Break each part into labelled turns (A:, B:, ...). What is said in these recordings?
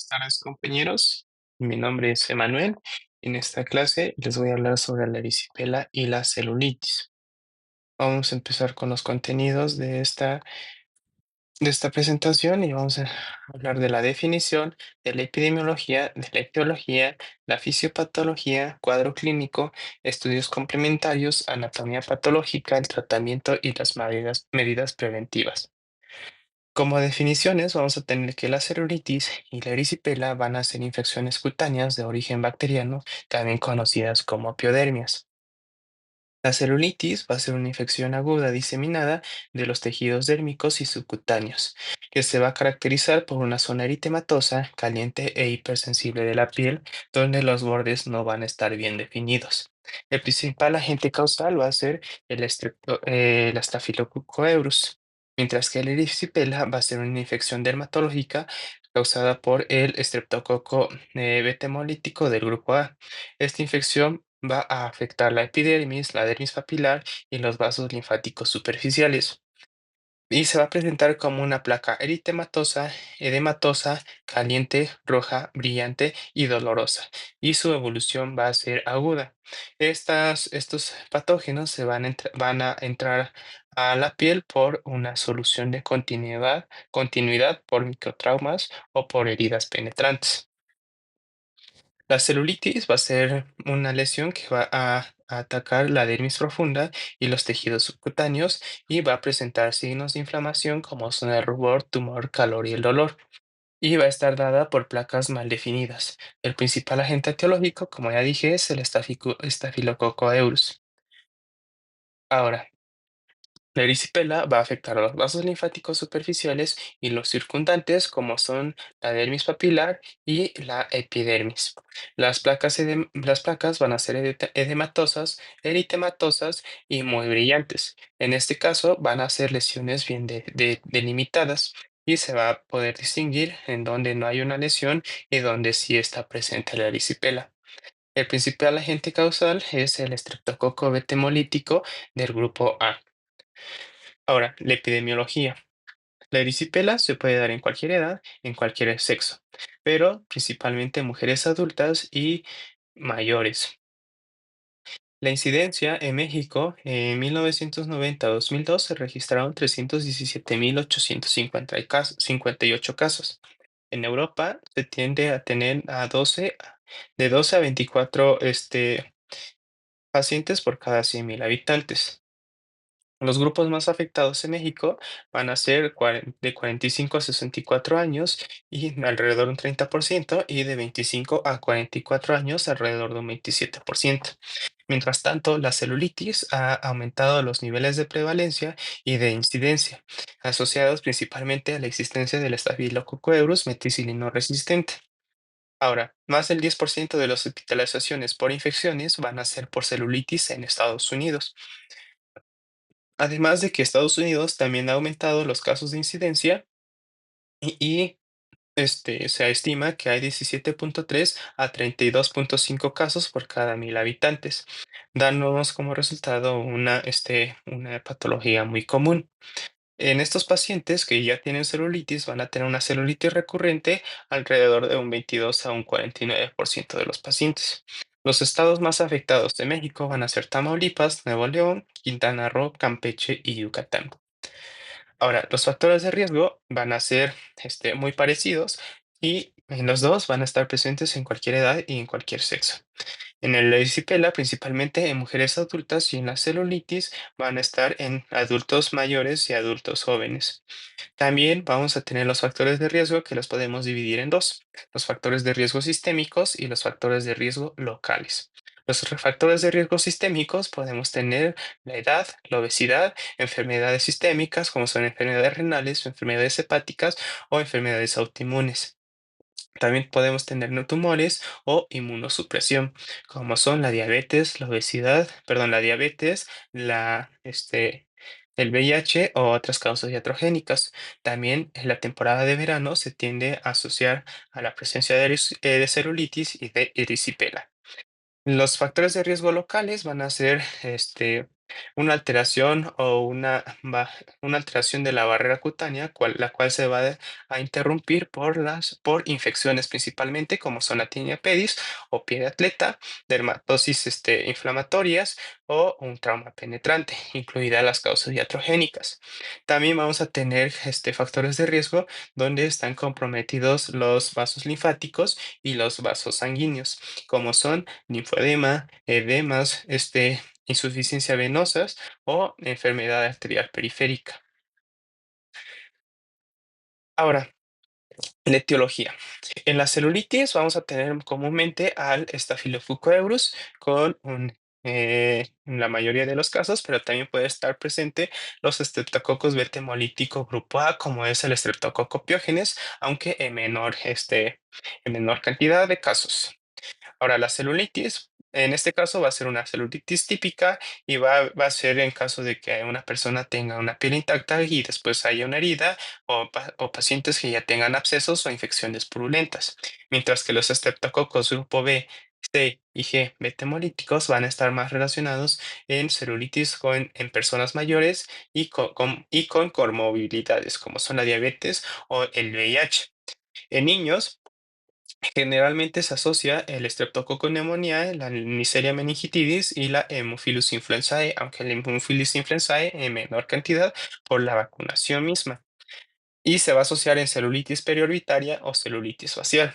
A: Buenas tardes, compañeros. Mi nombre es Emanuel. En esta clase les voy a hablar sobre la erisipela y la celulitis. Vamos a empezar con los contenidos de esta presentación y vamos a hablar de la definición, de la epidemiología, de la etiología, la fisiopatología, cuadro clínico, estudios complementarios, anatomía patológica, el tratamiento y las medidas preventivas. Como definiciones, vamos a tener que la celulitis y la erisipela van a ser infecciones cutáneas de origen bacteriano, también conocidas como piodermias. La celulitis va a ser una infección aguda diseminada de los tejidos dérmicos y subcutáneos, que se va a caracterizar por una zona eritematosa, caliente e hipersensible de la piel, donde los bordes no van a estar bien definidos. El principal agente causal va a ser la Staphylococcus aureus, mientras que la erisipela va a ser una infección dermatológica causada por el estreptococo beta hemolítico del grupo A. Esta infección va a afectar la epidermis, la dermis papilar y los vasos linfáticos superficiales. Y se va a presentar como una placa eritematosa, edematosa, caliente, roja, brillante y dolorosa. Y su evolución va a ser aguda. Estos patógenos van a entrar a la piel por una solución de continuidad por microtraumas o por heridas penetrantes. La celulitis va a ser una lesión que va a atacar la dermis profunda y los tejidos subcutáneos y va a presentar signos de inflamación como son el rubor, tumor, calor y el dolor. Y va a estar dada por placas mal definidas. El principal agente etiológico, como ya dije, es el Staphylococcus aureus. Ahora, la erisipela va a afectar a los vasos linfáticos superficiales y los circundantes, como son la dermis papilar y la epidermis. Las placas van a ser edematosas, eritematosas y muy brillantes. En este caso, van a ser lesiones bien delimitadas y se va a poder distinguir en donde no hay una lesión y donde sí está presente la erisipela. El principal agente causal es el estreptococo beta hemolítico del grupo A. Ahora, la epidemiología. La erisipela se puede dar en cualquier edad, en cualquier sexo, pero principalmente en mujeres adultas y mayores. La incidencia en México en 1990 a 2002 se registraron 317.858 casos. En Europa se tiende a tener de 12 a 24 pacientes por cada 100.000 habitantes. Los grupos más afectados en México van a ser de 45 a 64 años y alrededor de un 30%, y de 25 a 44 años alrededor de un 27%. Mientras tanto, la celulitis ha aumentado los niveles de prevalencia y de incidencia, asociados principalmente a la existencia del Staphylococcus aureus meticilino resistente. Ahora, más del 10% de las hospitalizaciones por infecciones van a ser por celulitis en Estados Unidos. Además de que Estados Unidos también ha aumentado los casos de incidencia y se estima que hay 17.3 a 32.5 casos por cada 1.000 habitantes, dándonos como resultado una patología muy común. En estos pacientes que ya tienen celulitis van a tener una celulitis recurrente alrededor de un 22 a un 49% de los pacientes. Los estados más afectados de México van a ser Tamaulipas, Nuevo León, Quintana Roo, Campeche y Yucatán. Ahora, los factores de riesgo van a ser muy parecidos y en los dos van a estar presentes en cualquier edad y en cualquier sexo. En el erisipela, principalmente en mujeres adultas, y en la celulitis van a estar en adultos mayores y adultos jóvenes. También vamos a tener los factores de riesgo, que los podemos dividir en dos: los factores de riesgo sistémicos y los factores de riesgo locales. Los factores de riesgo sistémicos podemos tener la edad, la obesidad, enfermedades sistémicas como son enfermedades renales, enfermedades hepáticas o enfermedades autoinmunes. También podemos tener no tumores o inmunosupresión, como son la diabetes, la obesidad, perdón, la diabetes, el VIH o otras causas iatrogénicas. También en la temporada de verano se tiende a asociar a la presencia de celulitis y de erisipela. Los factores de riesgo locales van a ser una alteración o una alteración de la barrera cutánea, la cual se va a interrumpir por infecciones principalmente, como son la tinea pedis o pie de atleta, dermatosis inflamatorias o un trauma penetrante, incluidas las causas iatrogénicas. También vamos a tener factores de riesgo donde están comprometidos los vasos linfáticos y los vasos sanguíneos, como son linfedema, edemas, insuficiencia venosas o enfermedad arterial periférica. Ahora, la etiología. En la celulitis vamos a tener comúnmente al Staphylococcus aureus en la mayoría de los casos, pero también puede estar presente los estreptococos beta hemolítico grupo A, como es el Streptococcus pyogenes, aunque en menor cantidad de casos. Ahora, la celulitis, en este caso va a ser una celulitis típica y va a ser en caso de que una persona tenga una piel intacta y después haya una herida o pacientes que ya tengan abscesos o infecciones purulentas. Mientras que los estreptococos grupo B, C y G betemolíticos van a estar más relacionados en celulitis en personas mayores y con comorbilidades como son la diabetes o el VIH. En niños, generalmente se asocia el Streptococcus pneumoniae, la Neisseria meningitidis y la Haemophilus influenzae, aunque el Haemophilus influenzae en menor cantidad por la vacunación misma. Y se va a asociar en celulitis periorbitaria o celulitis facial.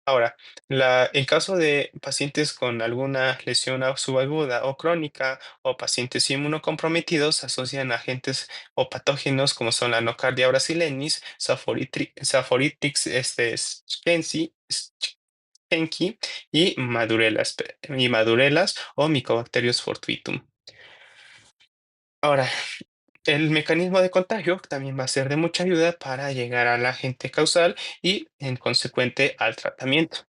A: Ahora, en caso de pacientes con alguna lesión subaguda o crónica o pacientes inmunocomprometidos, se asocian agentes o patógenos como son la nocardia brasileñis, Saphoritix Schenki y Madurelas o Mycobacterius fortuitum. Ahora, el mecanismo de contagio también va a ser de mucha ayuda para llegar al agente causal y, en consecuente, al tratamiento.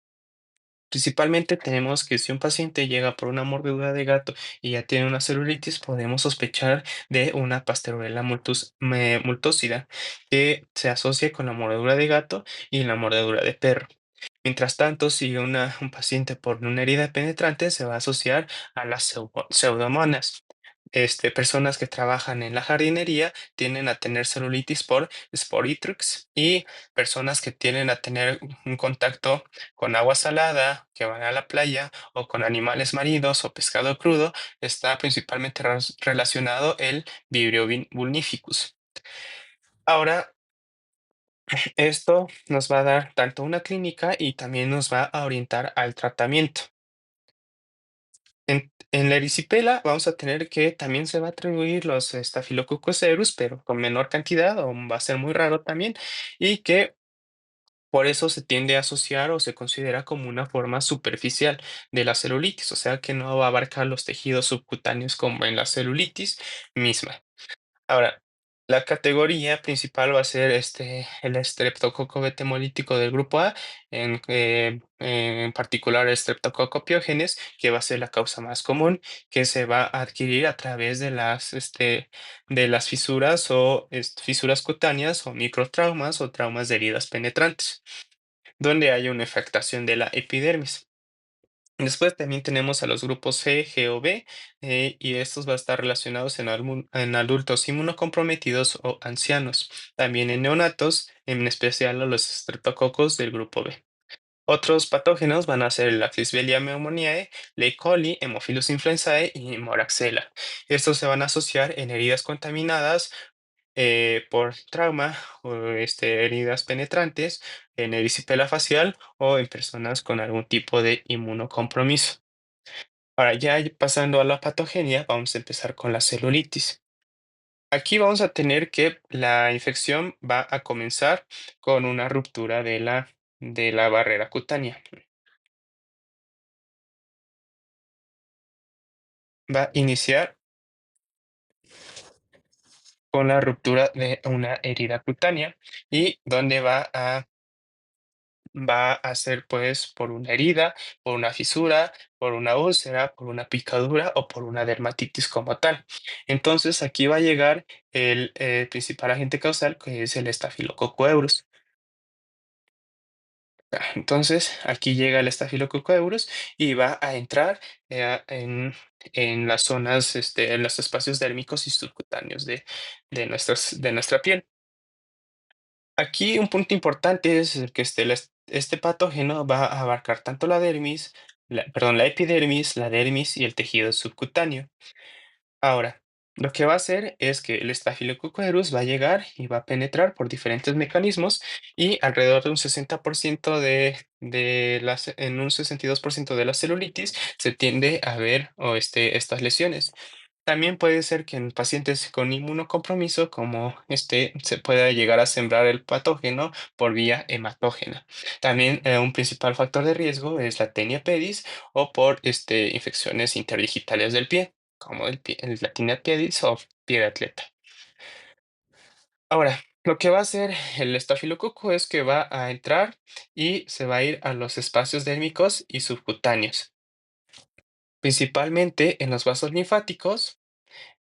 A: Principalmente tenemos que si un paciente llega por una mordedura de gato y ya tiene una celulitis, podemos sospechar de una Pasteurella multósida que se asocia con la mordedura de gato y la mordedura de perro. Mientras tanto, si un paciente por una herida penetrante se va a asociar a las pseudomonas. Personas que trabajan en la jardinería tienden a tener celulitis por Sporitutrix y personas que tienden a tener un contacto con agua salada, que van a la playa o con animales marinos o pescado crudo, está principalmente relacionado el Vibrio vulnificus. Ahora, esto nos va a dar tanto una clínica y también nos va a orientar al tratamiento. En la erisipela vamos a tener que también se va a atribuir los Staphylococcus aureus, pero con menor cantidad, o va a ser muy raro también, y que por eso se tiende a asociar o se considera como una forma superficial de la celulitis, o sea que no va a abarcar los tejidos subcutáneos como en la celulitis misma. Ahora, la categoría principal va a ser el estreptococo beta hemolítico del grupo A, en particular el estreptococo piógenes, que va a ser la causa más común, que se va a adquirir a través de las fisuras o fisuras cutáneas o microtraumas o traumas de heridas penetrantes, donde hay una afectación de la epidermis. Después también tenemos a los grupos C, G o B, y estos van a estar relacionados en adultos inmunocomprometidos o ancianos. También en neonatos, en especial a los estreptococos del grupo B. Otros patógenos van a ser la Clisbelia pneumoniae, la E. coli, Haemophilus influenzae y Moraxella. Estos se van a asociar en heridas contaminadas por trauma o heridas penetrantes, en erisipela facial o en personas con algún tipo de inmunocompromiso. Ahora, pasando a la patogenia, vamos a empezar con la celulitis. Aquí vamos a tener que la infección va a comenzar con una ruptura de la barrera cutánea. Va a iniciar con la ruptura de una herida cutánea y donde va a ser pues por una herida, por una fisura, por una úlcera, por una picadura o por una dermatitis como tal. Entonces aquí va a llegar el principal agente causal que es el Staphylococcus aureus. Entonces, aquí llega el Staphylococcus aureus y va a entrar en las zonas, en los espacios dérmicos y subcutáneos de nuestra piel. Aquí un punto importante es el que este patógeno va a abarcar tanto la dermis, perdón, la epidermis, la dermis y el tejido subcutáneo. Ahora, lo que va a hacer es que el Staphylococcus aureus va a llegar y va a penetrar por diferentes mecanismos y alrededor de un 60% en un 62% de la celulitis se tiende a ver estas lesiones. También puede ser que en pacientes con inmunocompromiso, como se pueda llegar a sembrar el patógeno por vía hematógena. También un principal factor de riesgo es la tenia pedis o por infecciones interdigitales del pie, como la tinea pedis o pie de atleta. Ahora, lo que va a hacer el estafilococo es que va a entrar y se va a ir a los espacios dérmicos y subcutáneos, principalmente en los vasos linfáticos,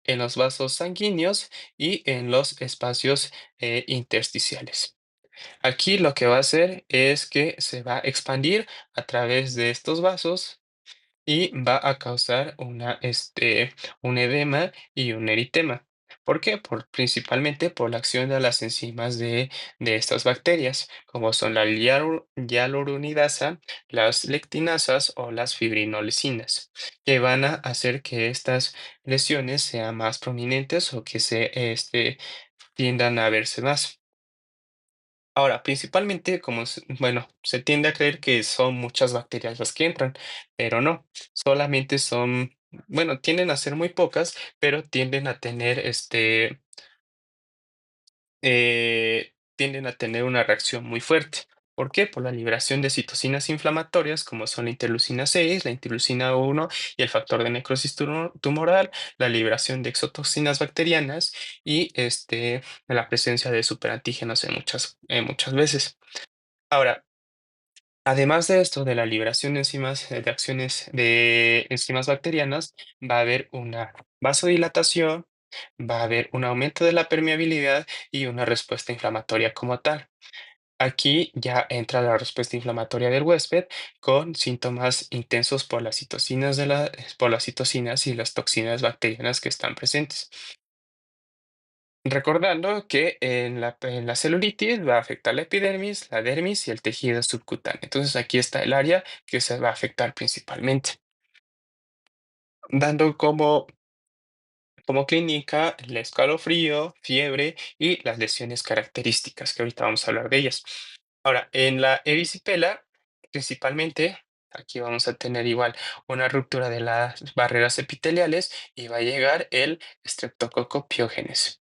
A: en los vasos sanguíneos y en los espacios intersticiales. Aquí lo que va a hacer es que se va a expandir a través de estos vasos y va a causar un edema y un eritema. ¿Por qué? Principalmente por la acción de las enzimas de estas bacterias, como son la hialuronidasa, las lectinasas o las fibrinolisinas, que van a hacer que estas lesiones sean más prominentes o que tiendan a verse más. Ahora, principalmente, bueno, se tiende a creer que son muchas bacterias las que entran, pero no, solamente son, bueno, tienden a ser muy pocas, pero tienden a tener una reacción muy fuerte. ¿Por qué? Por la liberación de citocinas inflamatorias, como son la interleucina 6, la interleucina 1 y el factor de necrosis tumoral, la liberación de exotoxinas bacterianas y la presencia de superantígenos en muchas veces. Ahora, además de esto, de la liberación de enzimas, de acciones de enzimas bacterianas, va a haber una vasodilatación, va a haber un aumento de la permeabilidad y una respuesta inflamatoria como tal. Aquí ya entra la respuesta inflamatoria del huésped con síntomas intensos por las citocinas y las toxinas bacterianas que están presentes. Recordando que en la celulitis va a afectar la epidermis, la dermis y el tejido subcutáneo. Entonces aquí está el área que se va a afectar principalmente, dando como clínica el escalofrío, fiebre y las lesiones características, que ahorita vamos a hablar de ellas. Ahora, en la erisipela, principalmente, aquí vamos a tener igual una ruptura de las barreras epiteliales y va a llegar el Streptococcus pyogenes.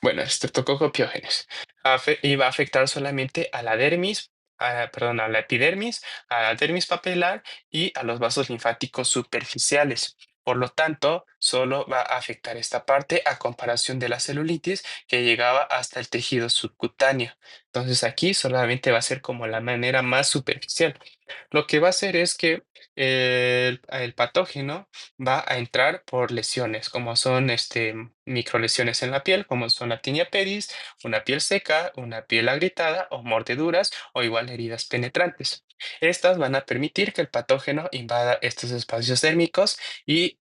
A: Bueno, Streptococcus pyogenes. Y va a afectar solamente a la dermis, perdón, a la epidermis, a la dermis papilar y a los vasos linfáticos superficiales. Por lo tanto, solo va a afectar esta parte a comparación de la celulitis que llegaba hasta el tejido subcutáneo. Entonces aquí solamente va a ser como la manera más superficial. Lo que va a hacer es que el patógeno va a entrar por lesiones, como son microlesiones en la piel, como son la tinea pedis, una piel seca, una piel agrietada o mordeduras o igual heridas penetrantes. Estas van a permitir que el patógeno invada estos espacios térmicos y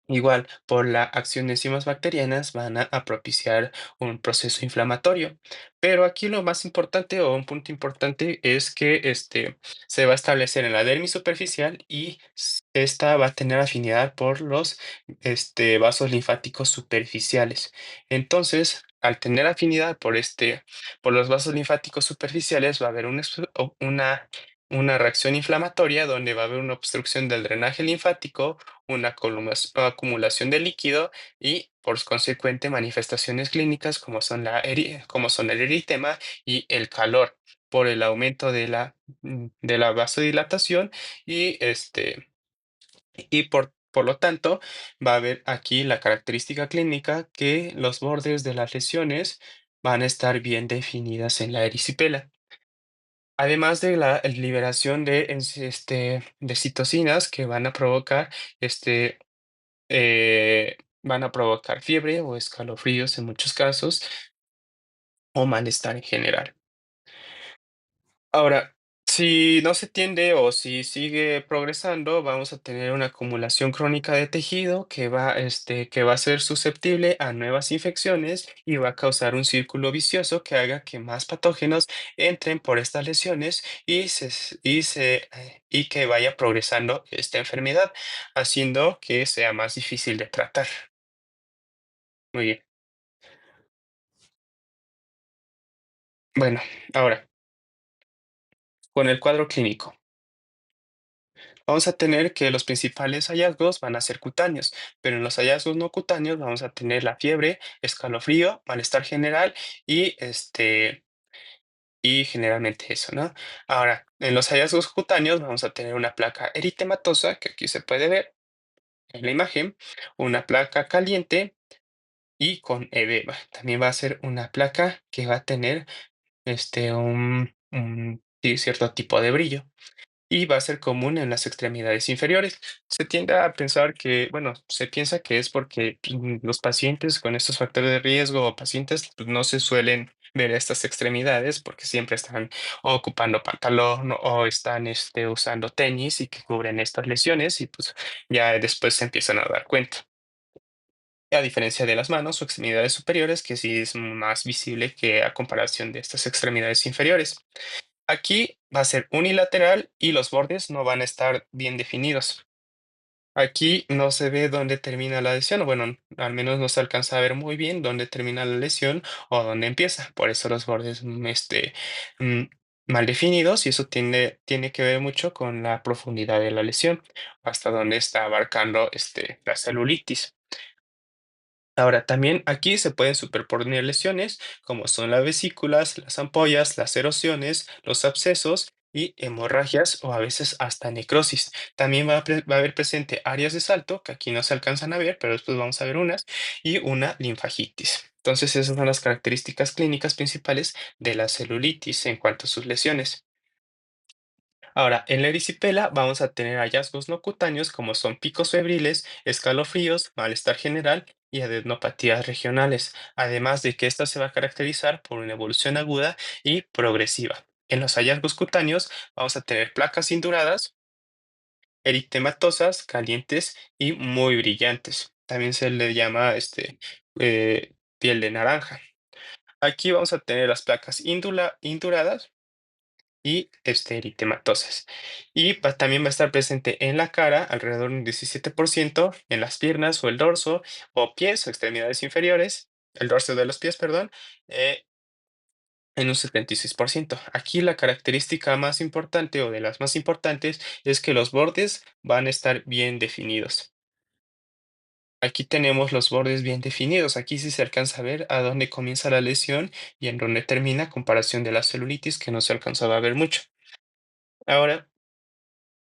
A: igual, por la acción de enzimas bacterianas van a propiciar un proceso inflamatorio. Pero aquí lo más importante o un punto importante es que se va a establecer en la dermis superficial y esta va a tener afinidad por los vasos linfáticos superficiales. Entonces, al tener afinidad por los vasos linfáticos superficiales, va a haber una reacción inflamatoria donde va a haber una obstrucción del drenaje linfático, una acumulación de líquido y, por consecuente, manifestaciones clínicas como son el eritema y el calor por el aumento de la vasodilatación y, por lo tanto, va a haber aquí la característica clínica que los bordes de las lesiones van a estar bien definidas en la erisipela. Además de la liberación de citocinas que van a provocar este, van a provocar fiebre o escalofríos en muchos casos o malestar en general. Ahora, si no se atiende o si sigue progresando, vamos a tener una acumulación crónica de tejido que va a ser susceptible a nuevas infecciones y va a causar un círculo vicioso que haga que más patógenos entren por estas lesiones y que vaya progresando esta enfermedad, haciendo que sea más difícil de tratar. Muy bien. Bueno, ahora, con el cuadro clínico. Vamos a tener que los principales hallazgos van a ser cutáneos, pero en los hallazgos no cutáneos vamos a tener la fiebre, escalofrío, malestar general y y generalmente eso, ¿no? Ahora, en los hallazgos cutáneos vamos a tener una placa eritematosa, que aquí se puede ver en la imagen, una placa caliente y con edema. También va a ser una placa que va a tener sí, cierto tipo de brillo y va a ser común en las extremidades inferiores. Se tiende a pensar que, bueno, se piensa que es porque los pacientes con estos factores de riesgo o pacientes pues, no se suelen ver estas extremidades porque siempre están ocupando pantalón o están usando tenis y que cubren estas lesiones y pues ya después se empiezan a dar cuenta. A diferencia de las manos o extremidades superiores, que sí es más visible que a comparación de estas extremidades inferiores. Aquí va a ser unilateral y los bordes no van a estar bien definidos. Aquí no se ve dónde termina la lesión, o bueno, al menos no se alcanza a ver muy bien dónde termina la lesión o dónde empieza. Por eso los bordes mm, mal definidos y eso tiene que ver mucho con la profundidad de la lesión, hasta dónde está abarcando la celulitis. Ahora, también aquí se pueden superponer lesiones como son las vesículas, las ampollas, las erosiones, los abscesos y hemorragias o a veces hasta necrosis. También va a haber presente áreas de salto, que aquí no se alcanzan a ver, pero después vamos a ver unas, y una linfagitis. Entonces, esas son las características clínicas principales de la celulitis en cuanto a sus lesiones. Ahora, en la erisipela vamos a tener hallazgos no cutáneos como son picos febriles, escalofríos, malestar general y adenopatías regionales, además de que esta se va a caracterizar por una evolución aguda y progresiva. En los hallazgos cutáneos vamos a tener placas induradas, eritematosas, calientes y muy brillantes. También se le llama piel de naranja. Aquí vamos a tener las placas induradas y eritematosas. Y también va a estar presente en la cara, alrededor de un 17%, en las piernas o el dorso, o pies o extremidades inferiores, el dorso de los pies, perdón, eh, en un 76%. Aquí la característica más importante o de las más importantes es que los bordes van a estar bien definidos. Aquí tenemos los bordes bien definidos. Aquí sí se alcanza a ver a dónde comienza la lesión y en dónde termina, a comparación de la celulitis, que no se alcanzaba a ver mucho. Ahora,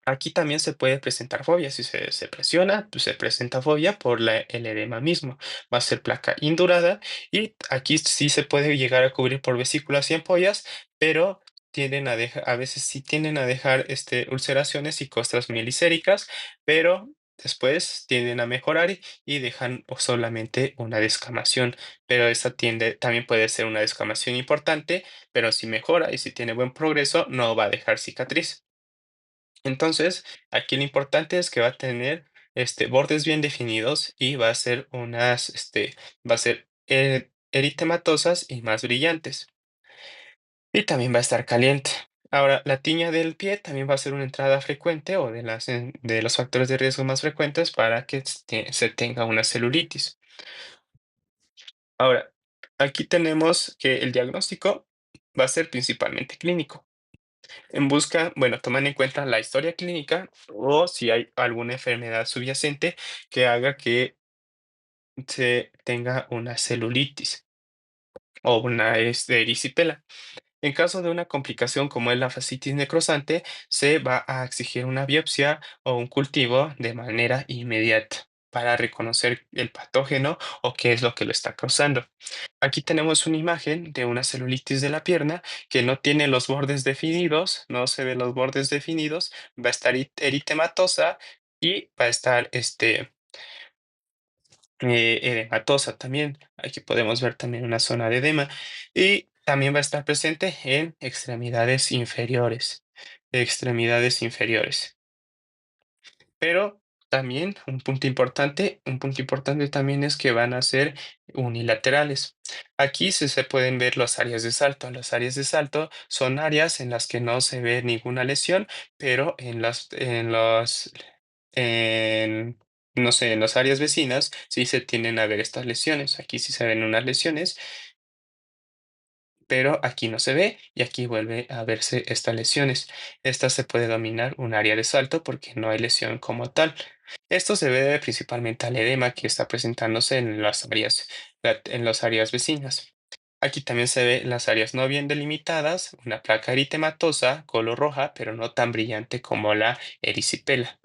A: aquí también se puede presentar fobia. Si se presiona, pues se presenta fobia por el edema mismo. Va a ser placa indurada y aquí sí se puede llegar a cubrir por vesículas y ampollas, pero a veces sí tienden a dejar ulceraciones y costras mielicéricas, pero después tienden a mejorar y dejan solamente una descamación. Pero esa también puede ser una descamación importante, pero si mejora y si tiene buen progreso, no va a dejar cicatriz. Entonces, aquí lo importante es que va a tener bordes bien definidos y va a ser eritematosas y más brillantes. Y también va a estar caliente. Ahora, la tiña del pie también va a ser una entrada frecuente o de los factores de riesgo más frecuentes para que se tenga una celulitis. Ahora, aquí tenemos que el diagnóstico va a ser principalmente clínico. Bueno, toman en cuenta la historia clínica o si hay alguna enfermedad subyacente que haga que se tenga una celulitis o una erisipela. En caso de una complicación como es la fascitis necrosante, se va a exigir una biopsia o un cultivo de manera inmediata para reconocer el patógeno o qué es lo que lo está causando. Aquí tenemos una imagen de una celulitis de la pierna que no tiene los bordes definidos, no se ven los bordes definidos, va a estar eritematosa y va a estar edematosa también. Aquí podemos ver también una zona de edema y también va a estar presente en extremidades inferiores. Pero también un punto importante también es que van a ser unilaterales. Aquí sí se pueden ver las áreas de salto. Las áreas de salto son áreas en las que no se ve ninguna lesión, pero en, no sé, en las áreas vecinas sí se tienden a ver estas lesiones. Aquí sí se ven unas lesiones, pero aquí no se ve y aquí vuelve a verse estas lesiones. Esta se puede dominar un área de salto porque no hay lesión como tal. Esto se debe principalmente al edema que está presentándose en las áreas vecinas. Aquí también se ve las áreas no bien delimitadas, una placa eritematosa, color roja, pero no tan brillante como la erisipela.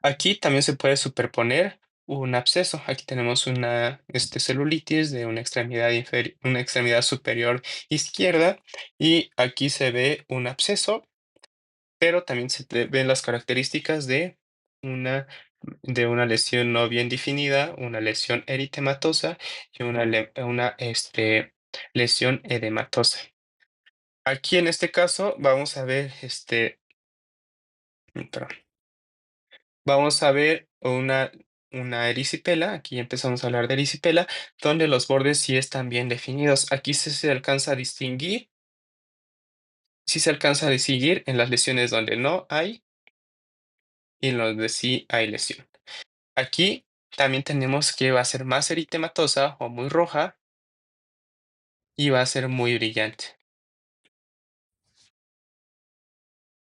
A: Aquí también se puede superponer un absceso. Aquí tenemos una celulitis de una extremidad superior izquierda y aquí se ve un absceso, pero también ven las características una, de una lesión no bien definida, una lesión eritematosa y una lesión edematosa. Aquí en este caso vamos a ver perdón. Vamos a ver una erisipela, aquí empezamos a hablar de erisipela, donde los bordes sí están bien definidos. Aquí sí se alcanza a distinguir, sí se alcanza a distinguir en las lesiones donde no hay y en donde sí hay lesión. Aquí también tenemos que va a ser más eritematosa o muy roja y va a ser muy brillante.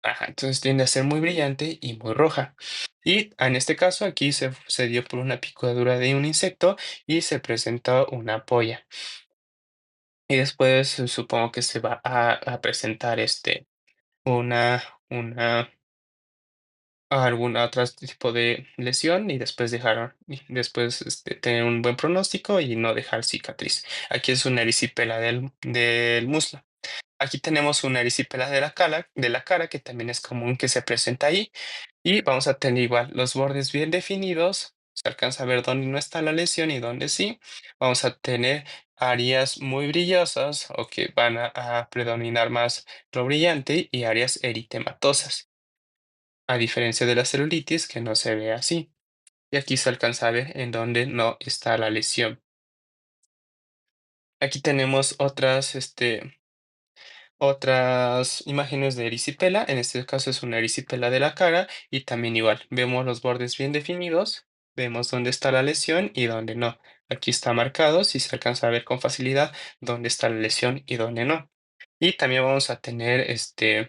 A: Ajá, entonces tiende a ser muy brillante y muy roja. Y en este caso aquí se dio por una picadura de un insecto y se presentó una polla. Y después supongo que se va a presentar una, una, algún otro tipo de lesión y después tener un buen pronóstico y no dejar cicatriz. Aquí es una erisipela del muslo. Aquí tenemos una erisipela de la cara que también es común que se presenta ahí. Y vamos a tener igual los bordes bien definidos. Se alcanza a ver dónde no está la lesión y dónde sí. Vamos a tener áreas muy brillosas o que van a predominar más lo brillante y áreas eritematosas. A diferencia de la celulitis que no se ve así. Y aquí se alcanza a ver en dónde no está la lesión. Aquí tenemos otras imágenes de erisipela, en este caso es una erisipela de la cara y también igual, vemos los bordes bien definidos, vemos dónde está la lesión y dónde no. Aquí está marcado, si se alcanza a ver con facilidad dónde está la lesión y dónde no. Y también vamos a tener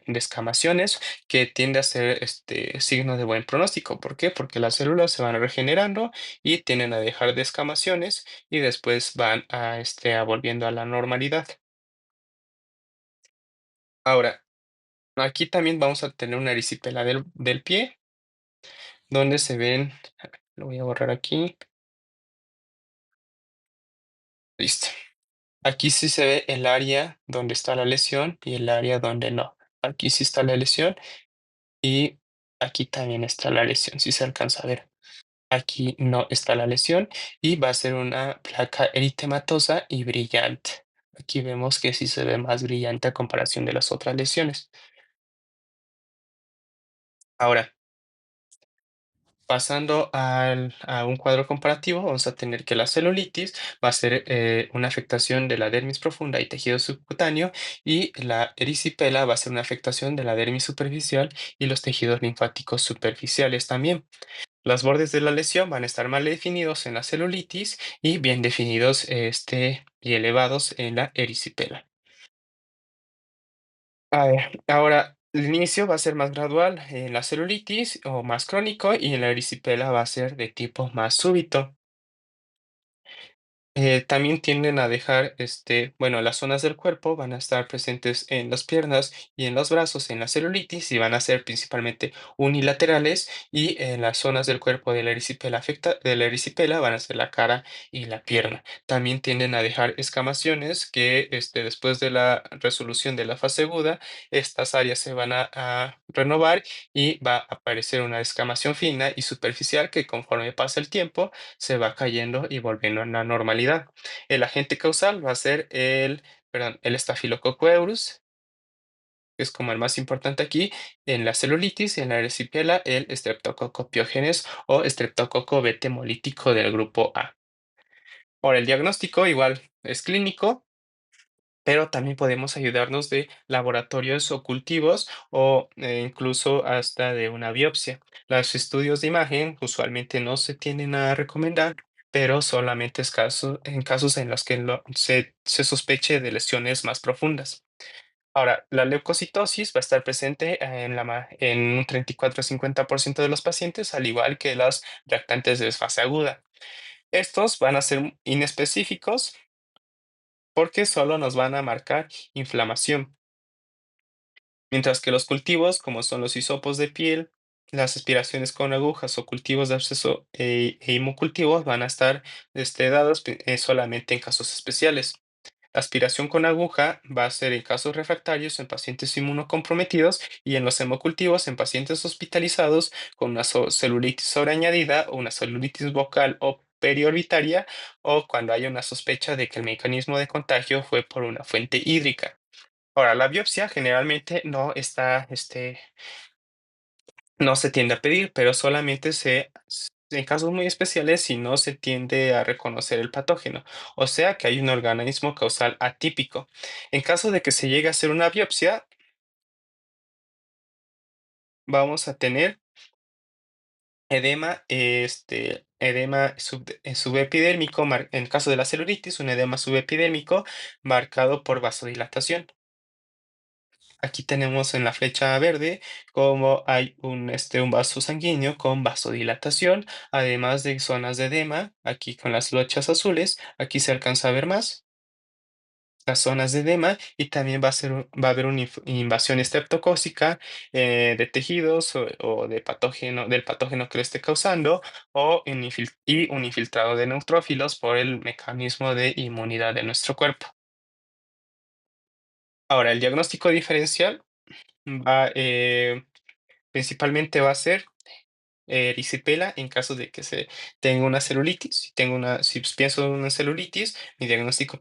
A: descamaciones que tiende a ser signo de buen pronóstico. ¿Por qué? Porque las células se van regenerando y tienden a dejar descamaciones y después van a volviendo a la normalidad. Ahora, aquí también vamos a tener una erisipela del pie, donde se ven, lo voy a borrar aquí, listo. Aquí sí se ve el área donde está la lesión y el área donde no. Aquí sí está la lesión y aquí también está la lesión, si se alcanza a ver. Aquí no está la lesión y va a ser una placa eritematosa y brillante. Aquí vemos que sí se ve más brillante a comparación de las otras lesiones. Ahora, pasando a un cuadro comparativo, vamos a tener que la celulitis va a ser una afectación de la dermis profunda y tejido subcutáneo y la erisipela va a ser una afectación de la dermis superficial y los tejidos linfáticos superficiales también. Los bordes de la lesión van a estar mal definidos en la celulitis y bien definidos y elevados en la erisipela. A ver, ahora el inicio va a ser más gradual en la celulitis o más crónico y en la erisipela va a ser de tipo más súbito. También tienden a dejar, bueno, las zonas del cuerpo van a estar presentes en las piernas y en los brazos, en la celulitis, y van a ser principalmente unilaterales, y en las zonas del cuerpo de la erisipela van a ser la cara y la pierna. También tienden a dejar escamaciones que, después de la resolución de la fase aguda, estas áreas se van a renovar y va a aparecer una escamación fina y superficial que conforme pasa el tiempo se va cayendo y volviendo a la normalidad. El agente causal va a ser el Staphylococcus aureus, que es como el más importante aquí, en la celulitis, y en la erisipela, el Streptococcus pyogenes o Streptococcus beta hemolítico del grupo A. Ahora, el diagnóstico igual es clínico, pero también podemos ayudarnos de laboratorios o cultivos o incluso hasta de una biopsia. Los estudios de imagen usualmente no se tienden a recomendar, pero solamente es en casos en los que se sospeche de lesiones más profundas. Ahora, la leucocitosis va a estar presente en un 34 a 50% de los pacientes, al igual que las reactantes de desfase aguda. Estos van a ser inespecíficos porque solo nos van a marcar inflamación, mientras que los cultivos, como son los hisopos de piel, las aspiraciones con agujas o cultivos de absceso e hemocultivos, van a estar dados solamente en casos especiales. La aspiración con aguja va a ser en casos refractarios en pacientes inmunocomprometidos, y en los hemocultivos en pacientes hospitalizados con una celulitis sobreañadida o una celulitis vocal o periorbitaria, o cuando haya una sospecha de que el mecanismo de contagio fue por una fuente hídrica. Ahora, la biopsia generalmente no se tiende a pedir, pero solamente en casos muy especiales, si no se tiende a reconocer el patógeno, o sea que hay un organismo causal atípico. En caso de que se llegue a hacer una biopsia, vamos a tener edema subepidérmico, en el caso de la celulitis, un edema subepidérmico marcado por vasodilatación. Aquí tenemos en la flecha verde como hay un vaso sanguíneo con vasodilatación, además de zonas de edema, aquí con las flechas azules, aquí se alcanza a ver más las zonas de edema, y también va a haber una invasión estreptocócica de tejidos o del patógeno que lo esté causando, y un infiltrado de neutrófilos por el mecanismo de inmunidad de nuestro cuerpo. Ahora, el diagnóstico diferencial va, principalmente va a ser erisipela en caso de que se tenga una celulitis. Si pienso en una celulitis, mi diagnóstico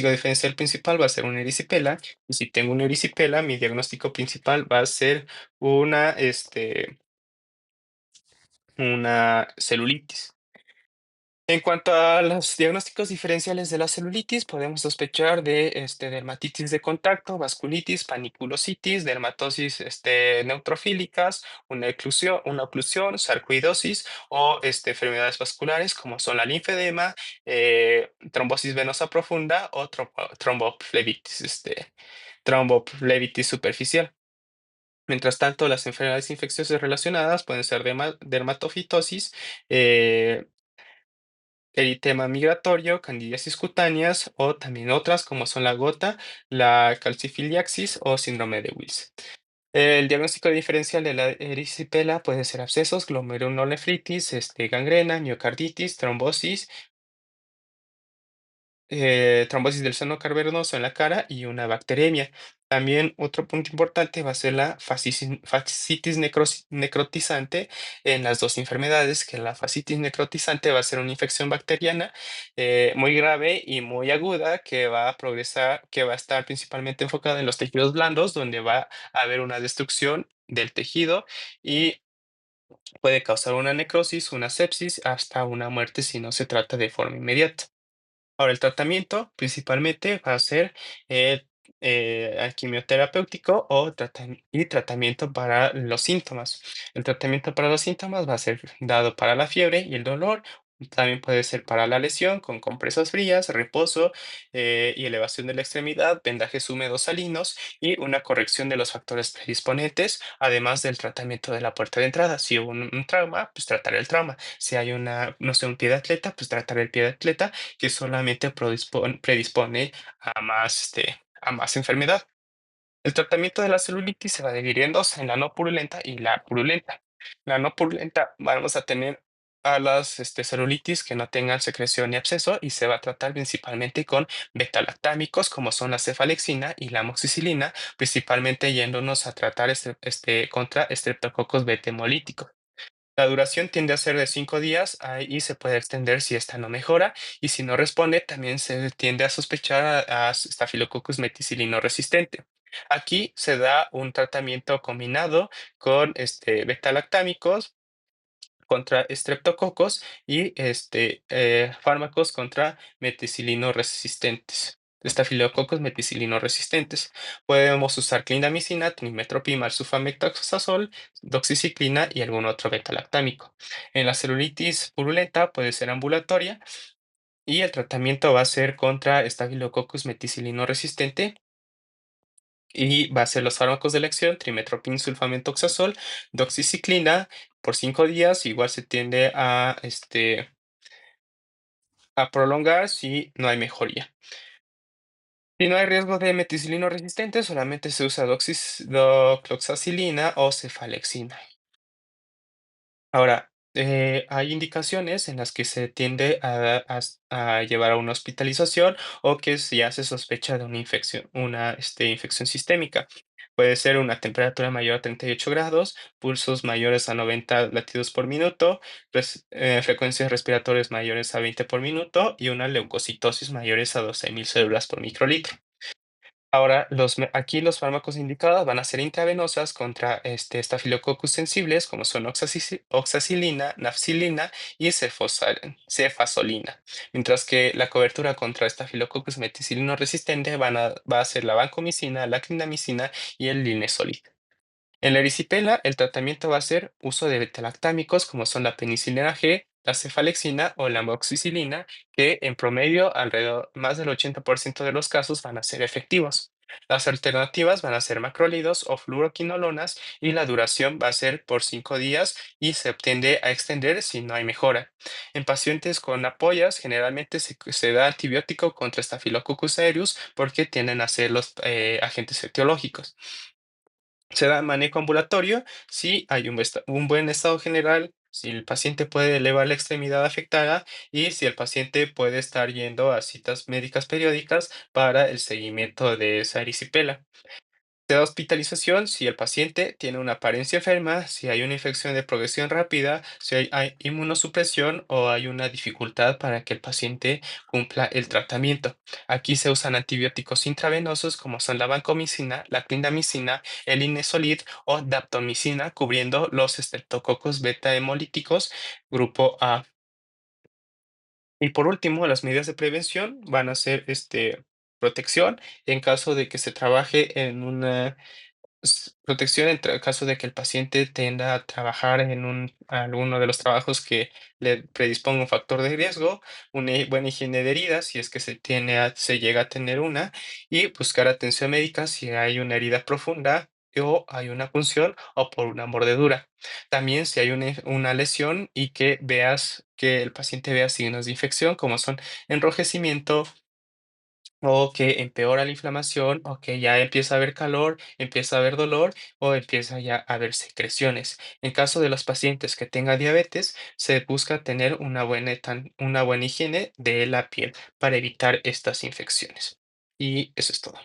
A: diferencial principal va a ser una erisipela, y si tengo una erisipela, mi diagnóstico principal va a ser una, una celulitis. En cuanto a los diagnósticos diferenciales de la celulitis, podemos sospechar de dermatitis de contacto, vasculitis, paniculositis, dermatosis neutrofílicas, una oclusión, sarcoidosis o enfermedades vasculares como son la linfedema, trombosis venosa profunda o tromboflebitis superficial. Mientras tanto, las enfermedades infecciosas relacionadas pueden ser dermatofitosis, eh, eritema migratorio, candidiasis cutáneas o también otras como son la gota, la calcifiliaxis o síndrome de Wills. El diagnóstico diferencial de la erisipela puede ser abscesos, glomerulonefritis, gangrena, miocarditis, trombosis del seno cavernoso en la cara y una bacteremia. También otro punto importante va a ser la fascitis necrotizante en las dos enfermedades, que la fascitis necrotizante va a ser una infección bacteriana muy grave y muy aguda, que va a progresar, que va a estar principalmente enfocada en los tejidos blandos, donde va a haber una destrucción del tejido y puede causar una necrosis, una sepsis, hasta una muerte si no se trata de forma inmediata. Ahora, el tratamiento principalmente va a ser eh, quimioterapéutico y tratamiento para los síntomas. El tratamiento para los síntomas va a ser dado para la fiebre y el dolor, También puede ser para la lesión con compresas frías, reposo y elevación de la extremidad, vendajes húmedos salinos y una corrección de los factores predisponentes, además del tratamiento de la puerta de entrada. Si hubo un trauma, pues tratar el trauma. Si hay una, no sé, un pie de atleta, pues tratar el pie de atleta que solamente predispone a más enfermedad. El tratamiento de la celulitis se va a dividir en dos, en la no purulenta y la purulenta. La no purulenta vamos a tener a las celulitis que no tengan secreción ni absceso y se va a tratar principalmente con betalactámicos como son la cefalexina y la amoxicilina, principalmente yéndonos a tratar contra estreptococos beta hemolíticos. La duración tiende a ser de 5 días y se puede extender si esta no mejora y si no responde también se tiende a sospechar a Staphylococcus meticilino resistente. Aquí se da un tratamiento combinado con beta-lactámicos contra estreptococos y fármacos contra meticilino resistentes. Estafilococos meticilino resistentes. Podemos usar clindamicina, trimmetoprim, sulfamethoxazol, doxiciclina y algún otro beta-lactámico. En la celulitis purulenta puede ser ambulatoria y el tratamiento va a ser contra Staphylococcus meticilino resistente y va a ser los fármacos de elección, trimmetoprim, sulfamethoxazol, doxiciclina por 5 días. Igual se tiende a prolongar si no hay mejoría. Si no hay riesgo de meticilino resistente, solamente se usa docloxacilina o cefalexina. Ahora, hay indicaciones en las que se tiende a llevar a una hospitalización o que ya se sospecha de una infección sistémica. Puede ser una temperatura mayor a 38 grados, pulsos mayores a 90 latidos por minuto, frecuencias respiratorias mayores a 20 por minuto y una leucocitosis mayores a 12.000 células por microlitro. Ahora, aquí los fármacos indicados van a ser intravenosas contra estafilococcus sensibles, como son oxacilina, nafcilina y cefazolina. Mientras que la cobertura contra estafilococcus meticilino resistente va a ser la vancomicina, la clindamicina y el linezolid. En la erisipela, el tratamiento va a ser uso de betalactámicos como son la penicilina G, la cefalexina o la amoxicilina, que en promedio alrededor más del 80% de los casos van a ser efectivos. Las alternativas van a ser macrólidos o fluoroquinolonas y la duración va a ser por 5 días y se tiende a extender si no hay mejora. En pacientes con apoyas, generalmente se da antibiótico contra Staphylococcus aureus porque tienden a ser los agentes etiológicos. Se da manejo ambulatorio si hay un buen estado general, si el paciente puede elevar la extremidad afectada y si el paciente puede estar yendo a citas médicas periódicas para el seguimiento de esa erisipela. Se da hospitalización si el paciente tiene una apariencia enferma, si hay una infección de progresión rápida, si hay inmunosupresión o hay una dificultad para que el paciente cumpla el tratamiento. Aquí se usan antibióticos intravenosos como son la vancomicina, la clindamicina, el linezolid o daptomicina, cubriendo los estreptococos beta hemolíticos grupo A. Y por último, las medidas de prevención van a ser protección en caso de que se trabaje en una protección caso de que el paciente tienda a trabajar en alguno de los trabajos que le predisponga un factor de riesgo, una buena higiene de heridas, si es que se llega a tener una, y buscar atención médica si hay una herida profunda o hay una punción o por una mordedura. También si hay una lesión y que el paciente vea signos de infección, como son enrojecimiento, o que empeora la inflamación, o que ya empieza a haber calor, empieza a haber dolor o empieza ya a haber secreciones. En caso de los pacientes que tengan diabetes, se busca tener una buena higiene de la piel para evitar estas infecciones. Y eso es todo.